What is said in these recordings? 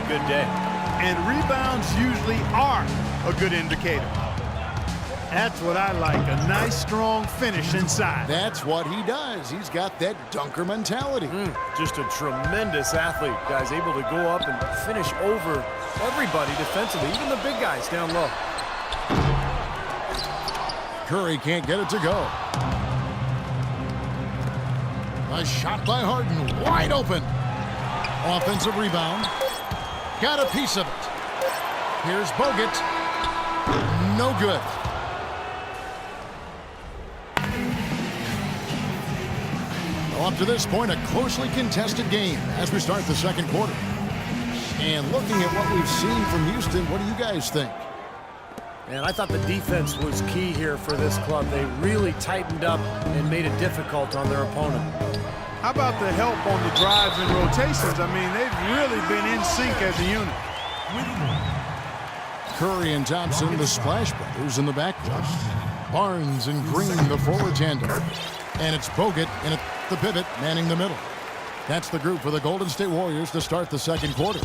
good day. And rebounds usually are a good indicator. That's what I like, a nice, strong finish inside. That's what he does. He's got that dunker mentality. Just a tremendous athlete. Guy's able to go up and finish over everybody defensively, even the big guys down low. Curry can't get it to go. A shot by Harden, wide open. Offensive rebound. Got a piece of it. Here's Bogut. No good. Well, up to this point, a closely contested game as we start the second quarter. And looking at what we've seen from Houston, what do you guys think? And I thought the defense was key here for this club. They really tightened up and made it difficult on their opponent. How about the help on the drives and rotations? I mean, they've really been in sync as a unit. Curry and Thompson, the Splash Brothers in the backcourt. Barnes and Green, the forward tandem. And it's Bogut in at the pivot, manning the middle. That's the group for the Golden State Warriors to start the second quarter.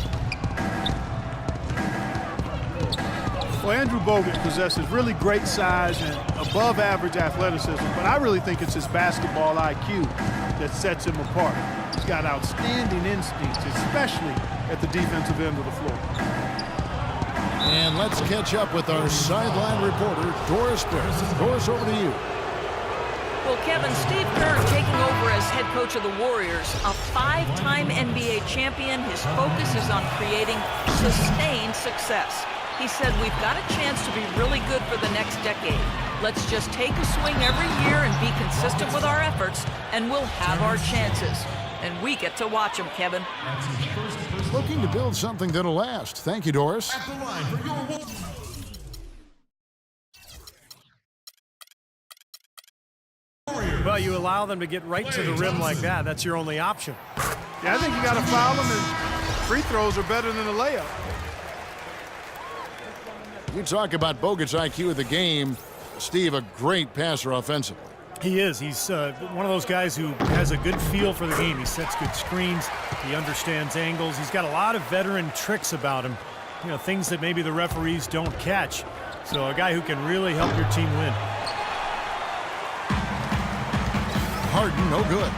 Well, Andrew Bogut possesses really great size and above-average athleticism, but I really think it's his basketball IQ that sets him apart. He's got outstanding instincts, especially at the defensive end of the floor. And let's catch up with our sideline reporter, Doris Burns. Doris, over to you. Well, Kevin, Steve Kerr taking over as head coach of the Warriors, a 5-time NBA champion. His focus is on creating sustained success. He said, we've got a chance to be really good for the next decade. Let's just take a swing every year and be consistent with our efforts, and we'll have our chances. And we get to watch them, Kevin. Looking to build something that'll last. Thank you, Doris. Well, you allow them to get right to the rim like that. That's your only option. Yeah, I think you got to foul them, and free throws are better than a layup. You talk about Bogut's IQ of the game. Steve, a great passer offensively. He is. He's one of those guys who has a good feel for the game. He sets good screens. He understands angles. He's got a lot of veteran tricks about him. You know, things that maybe the referees don't catch. So a guy who can really help your team win. Harden, no good.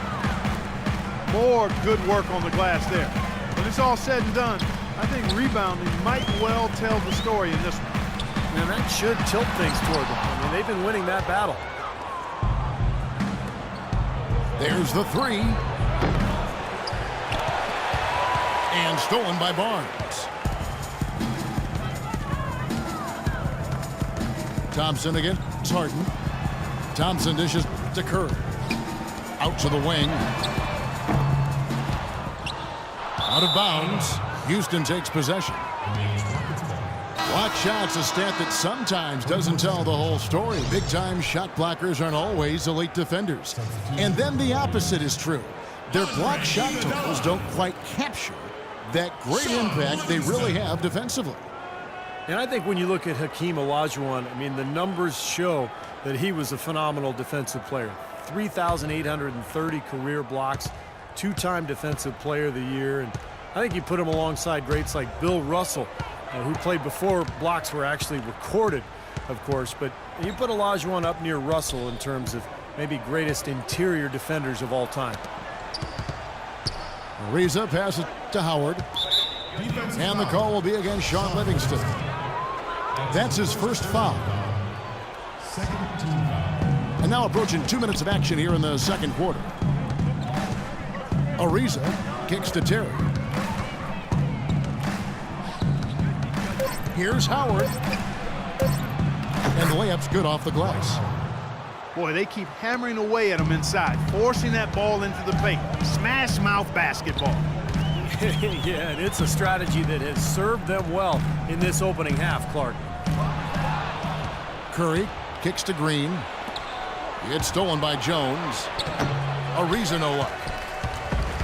More good work on the glass there. When it's all said and done, I think rebounding might well tell the story in this one. And that should tilt things toward them. I mean, they've been winning that battle. There's the three. And stolen by Barnes. Thompson again. It's Harden. Thompson dishes to Curry. Out to the wing. Out of bounds. Houston takes possession. Block shots, a stat that sometimes doesn't tell the whole story. Big-time shot blockers aren't always elite defenders. And then the opposite is true. Their block shot totals don't quite capture that great impact they really have defensively. And I think when you look at Hakeem Olajuwon, I mean, the numbers show that he was a phenomenal defensive player. 3,830 career blocks, 2-time Defensive Player of the Year. And I think you put him alongside greats like Bill Russell, who played before blocks were actually recorded, of course. But you put Olajuwon up near Russell in terms of maybe greatest interior defenders of all time. Ariza passes to Howard. And the call will be against Sean Livingston. That's his first foul. And now approaching 2 minutes of action here in the second quarter. Ariza kicks to Terry. Here's Howard. And the layup's good off the glass. Boy, they keep hammering away at him inside, forcing that ball into the paint. Smash mouth basketball. Yeah, and it's a strategy that has served them well in this opening half, Clark. Curry kicks to Green. It's stolen by Jones. Ariza no luck.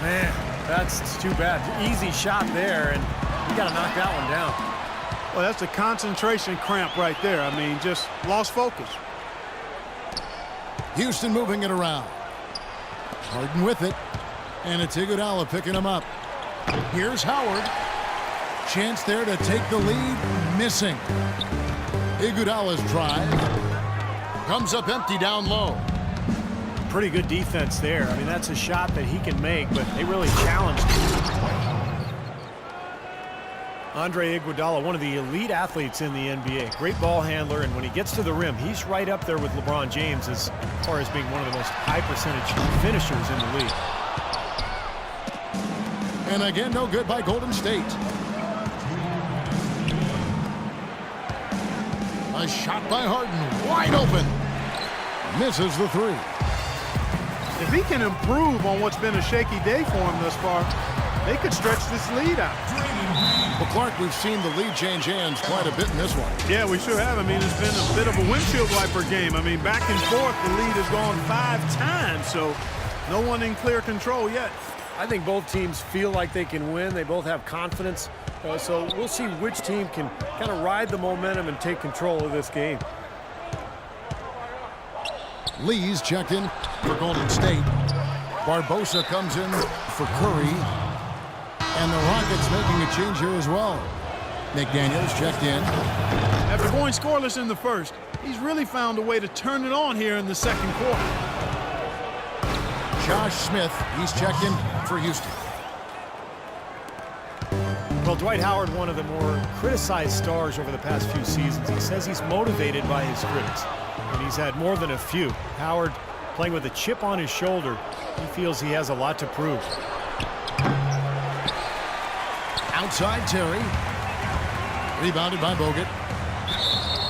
Man, that's too bad. Easy shot there, and you got to knock that one down. Well, that's a concentration cramp right there. I mean, just lost focus. Houston moving it around. Harden with it. And it's Iguodala picking him up. Here's Howard. Chance there to take the lead. Missing. Iguodala's drive. Comes up empty down low. Pretty good defense there. I mean, that's a shot that he can make, but they really challenged him. Andre Iguodala, one of the elite athletes in the NBA. Great ball handler, and when he gets to the rim, he's right up there with LeBron James as far as being one of the most high-percentage finishers in the league. And again, no good by Golden State. A shot by Harden, wide open. Misses the three. If he can improve on what's been a shaky day for him thus far, they could stretch this lead out. Well, Clark, we've seen the lead change hands quite a bit in this one. Yeah, we sure have. I mean, it's been a bit of a windshield wiper game. I mean, back and forth, the lead has gone 5 times, so no one in clear control yet. I think both teams feel like they can win. They both have confidence. So we'll see which team can kind of ride the momentum and take control of this game. Lee's checked in for Golden State. Barbosa comes in for Curry. And the Rockets making a change here as well. McDaniels checked in. After going scoreless in the first, he's really found a way to turn it on here in the second quarter. Josh Smith, he's checked in for Houston. Well, Dwight Howard, one of the more criticized stars over the past few seasons. He says he's motivated by his critics, and he's had more than a few. Howard playing with a chip on his shoulder. He feels he has a lot to prove. Outside Terry. Rebounded by Bogut.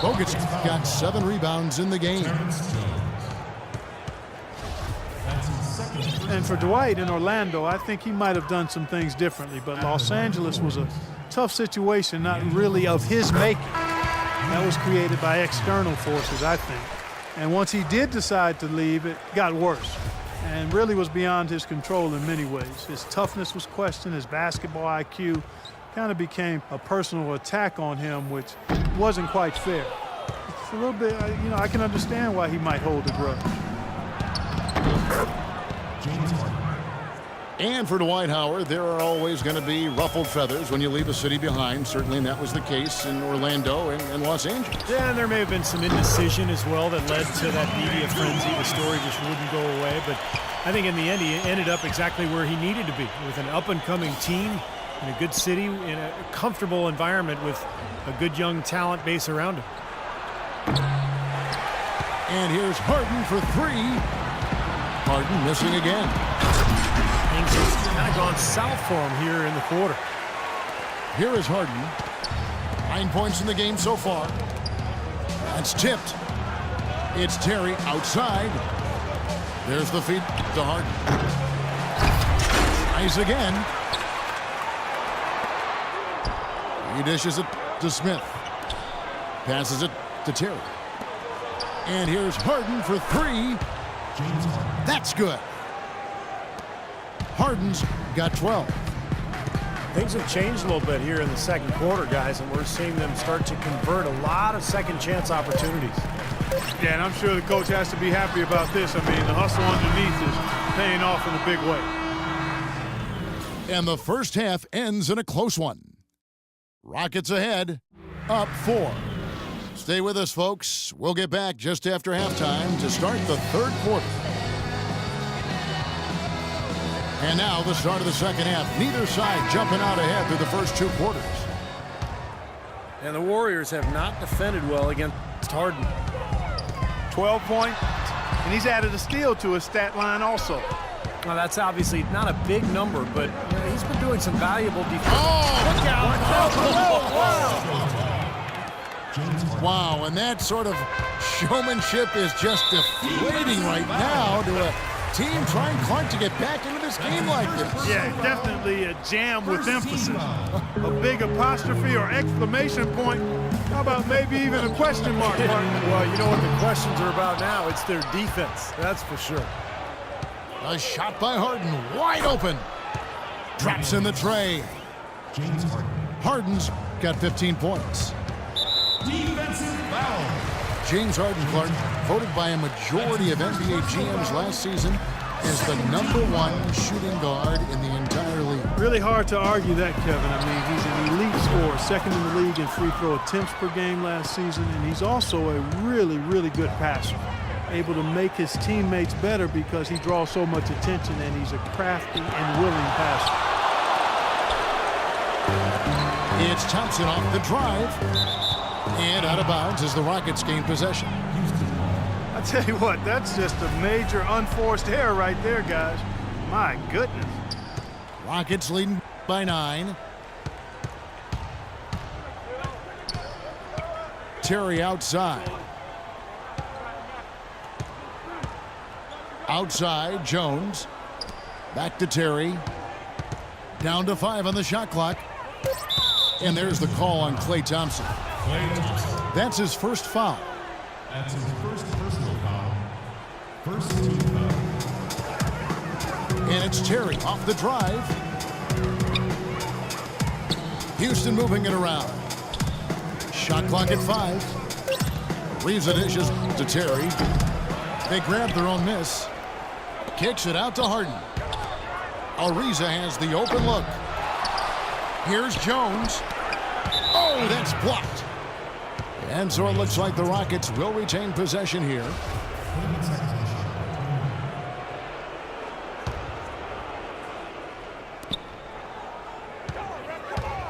Bogut's got 7 rebounds in the game. And for Dwight in Orlando, I think he might have done some things differently, but Los Angeles was a tough situation, not really of his making. That was created by external forces, I think. And once he did decide to leave, it got worse and really was beyond his control in many ways. His toughness was questioned, his basketball IQ kind of became a personal attack on him, which wasn't quite fair. It's a little bit, I can understand why he might hold a grudge. And for Dwight Howard, there are always going to be ruffled feathers when you leave a city behind. Certainly, and that was the case in Orlando and Los Angeles. Yeah, and there may have been some indecision as well that led to that media frenzy. The story just wouldn't go away. But I think in the end, he ended up exactly where he needed to be, with an up-and-coming team in a good city, in a comfortable environment with a good young talent base around him. And here's Harden for 3. Harden missing again. Things have kind of gone south for him here in the quarter. Here is Harden. 9 points in the game so far. That's tipped. It's Terry outside. There's the feed to Harden. Tries again. He dishes it to Smith. Passes it to Terry. And here's Harden for 3. That's good. Harden's got 12. Things have changed a little bit here in the second quarter, guys, and we're seeing them start to convert a lot of second-chance opportunities. Yeah, and I'm sure the coach has to be happy about this. I mean, the hustle underneath is paying off in a big way. And the first half ends in a close one. Rockets ahead, up 4. Stay with us, folks. We'll get back just after halftime to start the third quarter. And now the start of the second half. Neither side jumping out ahead through the first 2 quarters. And the Warriors have not defended well against Harden. 12 points, and he's added a steal to his stat line also. Now, that's obviously not a big number, but he's been doing some valuable defense. Oh! Look out! Wow, and that sort of showmanship is just deflating right now to a team trying Clark to get back into this game like this. Yeah, definitely a jam with emphasis. A big apostrophe or exclamation point. How about maybe even a question mark? Well, you know what the questions are about now? It's their defense, that's for sure. A shot by Harden, wide open. Drops in the tray. Harden's got 15 points. Defensive foul. James Harden, Clark, voted by a majority of NBA GMs last season as the #1 shooting guard in the entire league. Really hard to argue that, Kevin. I mean, he's an elite scorer, second in the league in free throw attempts per game last season, and he's also a really, really good passer, able to make his teammates better because he draws so much attention, and he's a crafty and willing passer. It's Thompson off the drive, and out of bounds as the Rockets gain possession. I tell you what, that's just a major unforced error right there, guys. My goodness. Rockets leading by 9. Terry outside. Outside, Jones. Back to Terry. Down to 5 on the shot clock. And there's the call on Klay Thompson. That's his first foul. That's his first personal foul. First team foul. And it's Terry off the drive. Houston moving it around. Shot clock at 5. Ariza dishes to Terry. They grab their own miss. Kicks it out to Harden. Ariza has the open look. Here's Jones. Oh, that's blocked. And so it looks like the Rockets will retain possession here.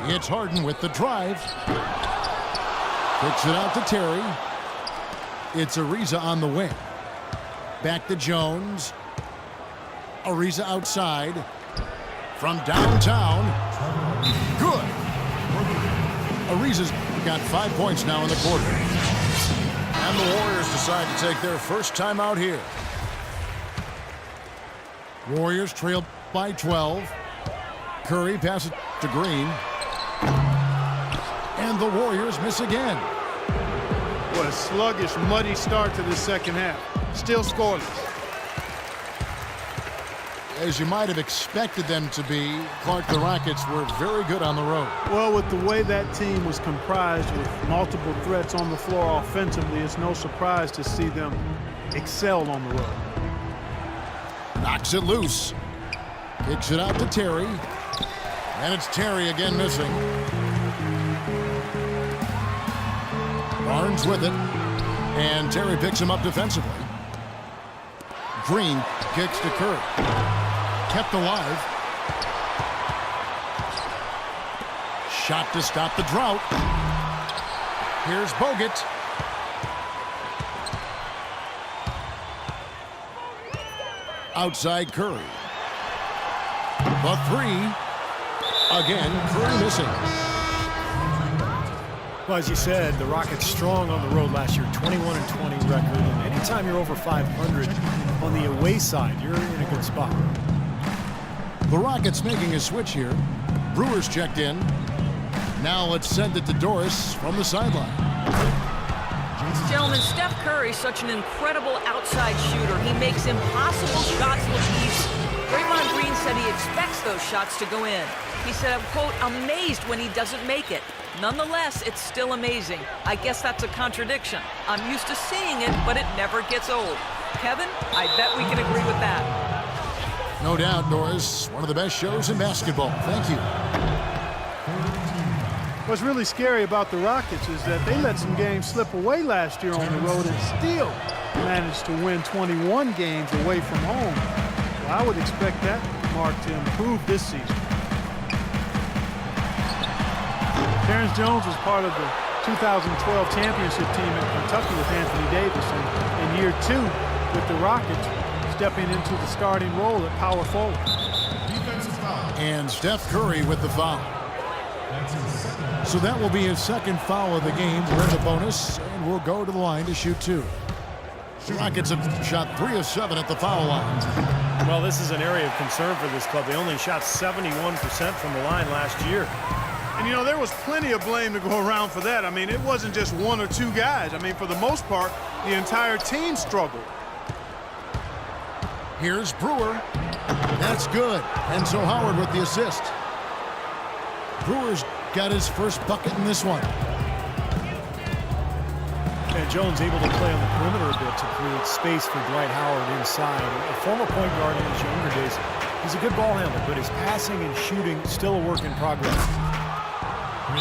It's Harden with the drive. Kicks it out to Terry. It's Ariza on the wing. Back to Jones. Ariza outside. From downtown. Good. Ariza's got 5 points now in the quarter. And the Warriors decide to take their first time out here. Warriors trail by 12. Curry passes to Green. And the Warriors miss again. What a sluggish, muddy start to the second half. Still scoreless. As you might have expected them to be, Clark, the Rockets were very good on the road. Well, with the way that team was comprised with multiple threats on the floor offensively, it's no surprise to see them excel on the road. Knocks it loose. Kicks it out to Terry. And it's Terry again missing. Barnes with it. And Terry picks him up defensively. Green kicks to Curry. Kept alive. Shot to stop the drought. Here's Bogut. Outside Curry. The 3. Again, Curry missing. Well, as you said, the Rockets strong on the road last year, 21-20 record. And anytime you're over 500 on the away side, you're in a good spot. The Rockets making a switch here. Brewers checked in. Now let's send it to Doris from the sideline. Gentlemen, Steph Curry's such an incredible outside shooter. He makes impossible shots look easy. Draymond Green said he expects those shots to go in. He said, I'm, quote, amazed when he doesn't make it. Nonetheless, it's still amazing. I guess that's a contradiction. I'm used to seeing it, but it never gets old. Kevin, I bet we can agree with that. No doubt, Doris. One of the best shows in basketball. Thank you. What's really scary about the Rockets is that they let some games slip away last year on the road and still managed to win 21 games away from home. Well, I would expect that mark to improve this season. Terrence Jones was part of the 2012 championship team at Kentucky with Anthony Davis, and in year 2 with the Rockets, stepping into the starting role at power forward. Defensive foul. And Steph Curry with the foul. That's his second. So that will be his second foul of the game. We're in the bonus, and we'll go to the line to shoot 2. The Rockets have shot 3 of 7 at the foul line. Well, this is an area of concern for this club. They only shot 71% from the line last year. And, you know, there was plenty of blame to go around for that. I mean, it wasn't just 1 or 2 guys. I mean, for the most part, the entire team struggled. Here's Brewer. That's good. And so Howard with the assist. Brewer's got his first bucket in this one. And Jones able to play on the perimeter a bit to create space for Dwight Howard inside. A former point guard in his younger days. He's a good ball handler, but his passing and shooting still a work in progress.